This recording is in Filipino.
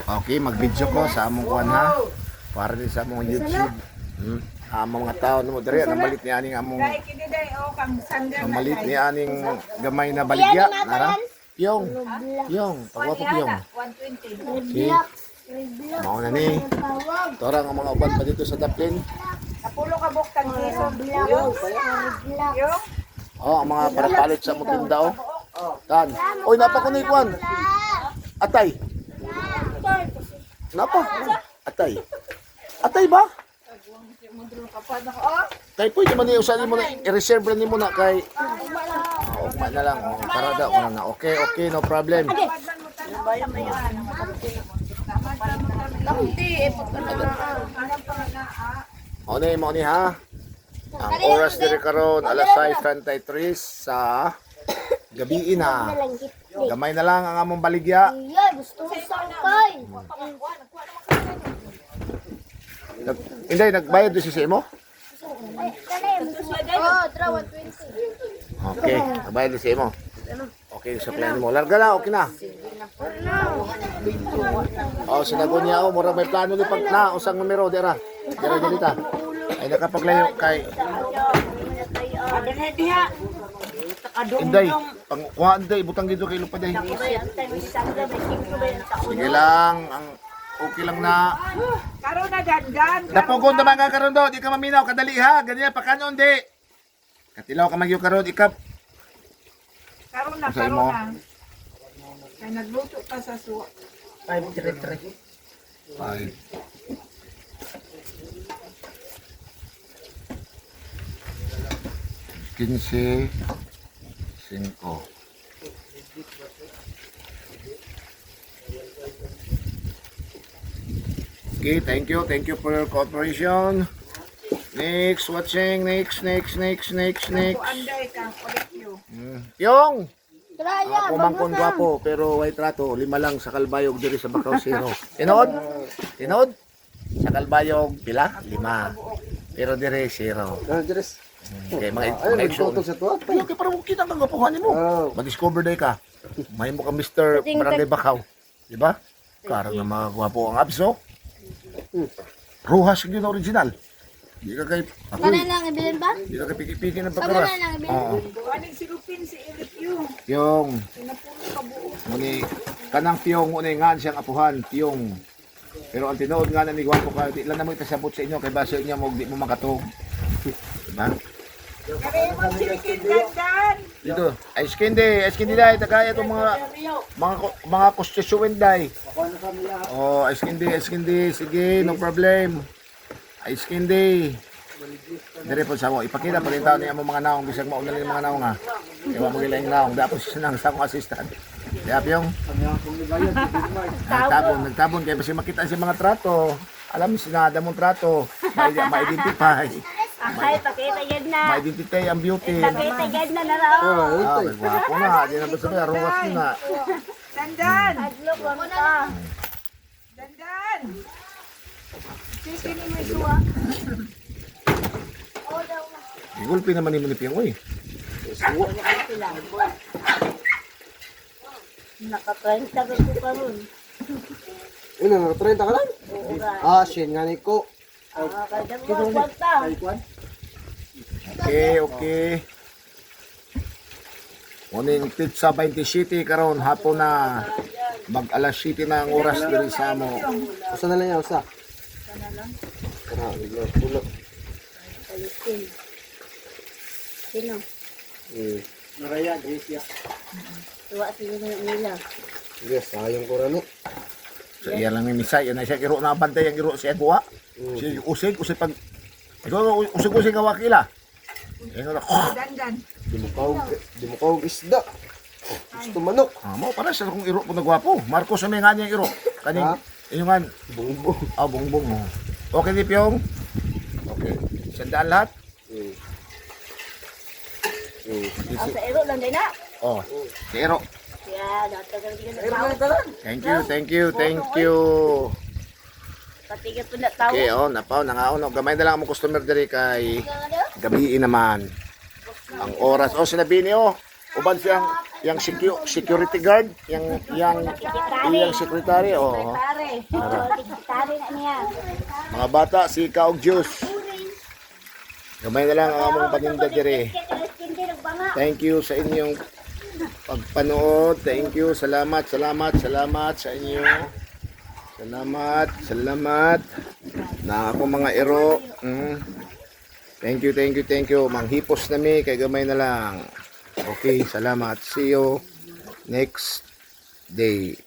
Okay, mag-video ko sa among kuan ha. Para din sa among YouTube. Among mga tao no diri ang malit ni aning among ang malit ni aning gamay na baligya nara. Yung pagwapo yung. 120. Okay. Mao na ni. Torang ang mga uban pa dito sa Daplin. Napulo ka buk tang piso. Yung. Oh, ang mga parapalit sa mong tinda oh. Tan. Oy, napa ko ni kuan. Atay. Napa? Atay. Atay ba? Tay pwede man ni usahin mo na i-reserve ni mo na kay ugma na lang. Oh, karada ko na. Okay, no problem. Mo ni ha. Ang oras diri karon alas 6:33 sa gabi na. Gamay na lang ang among baligya. Iya, gusto ko sangkay. Hindi, nagbayad din si mo? Oh, tra 120. Okay, nagbayad din si mo. Okay, sa plan mo. Larga na, okay na. Oh, sinagot niya ako, mura may plano ni pag na, usang numero, dira. Dira dito. Ay nakapaglayo kay Inday, pangkuha Inday, butang dito kay Lupa day. Sige lang, ang okay lang na. Karon na gangan. Napugod naman ka karon do, di ka maminaw, kadali ha, ganyan pa kanon di. Katilaw ka magyo karon ikap. Karon na. Kay nagluto pa sa suwa. 5. 15, 5. Okay, thank you for your cooperation. Next, watching, next. Anday ka, ulit you. Yung! Traya, Ako mangkon gwapo, pero white trato, 5 lang sa Kalbayog diri sa Bacau Zero. Tinood? Sa Kalbayog, pila? 5. Pero diri, 0. Okay, mga exo. Pero kaya parang kita ang gapuhan mo. Ma-discover day ka. May mo ka Mr. Barangay Bacau. Diba? Karang na mga gwapo ang abso. Ruhas yun original. Di ka kay Kanan lang ibilin ba? Di ka kay piki-piki ng Kanan pagkaras. lang ibilin. Oo. Aning silupin si Eric you. Yung Pinapulo ka buo. muni kanang piyong unay nga siyang apuhan piyong. Pero ang tinuod nga na ni gwapo ka, di lang na mo itasabot sa inyo kay base niya mo di mo makatog. Diba? Kaya mo silikin gangan. Dito, ice candy dai tagay itong mga konstituent dai. Oh, ice candy, sige, no problem. Ice candy. Dire po sa mo, ipakita pa rin tao niya mo mga naong bisag mauna lang yung mga naong ha. Kaya mo gilang naong, dapat siya nang sa akong assistant. Kaya yung nagtabon kaya kasi makita si mga trato. Alam si nada mong trato, ma-identify. Ay, pakita yan na. Ma-identify ang beauty. Pakita yan na raw. Ah, may gwapo na. Di na ba sabi, aruwas na. Dandan. Adlok mo na. Dandan. Sige ni may suwa. Igulpi naman ni Manipiyang, uy. Naka-30 ka ko pa ron. Ano, naka-30 ka lang? Ah, shin nga ni ko. Kada mo kwanta. Okay. Morning pizza 27 karon hapon na. Mag alas 7 na ang oras diri sa mo. Usa na lang yan, usa. Pulo. Sino? Naraya, Gracia. Tuwa sila nila. Yes, sayang ko rano. So iya lang ni Misay, yan na siya iro na bantay ang iro siya kuha. Si usig pag ikaw usig ka wakila. Ino na. Dandan. Di mo kawag isda. Gusto manok. Mo para sa kung iro po nagwapo. Marcos may nga niya iro. Kaning ingon Bungbong. bongbong mo. Okay di Pyong? Okay. Sandaan lahat? Ang sa ero lang din na. Oh. Si Iro. Kaya, datagal ka na tao. Thank you. Patigat po na tao. Okay, oh, napaw, nangaon. Gamay na lang ang customer diri kay gabi naman. Ang oras, oh, sinabi niyo, uban siyang security guard, yang secretary, oh. Pare. Pare na niya. Mga bata, si Kaog Juice. Gamay na lang ang among paninda dire. Thank you sa inyong pagpanood. Thank you. Salamat sa inyo. Salamat. Na ako mga ero. Thank you. Manghipos na mi kay gamay na lang. Okay, salamat. See you next day.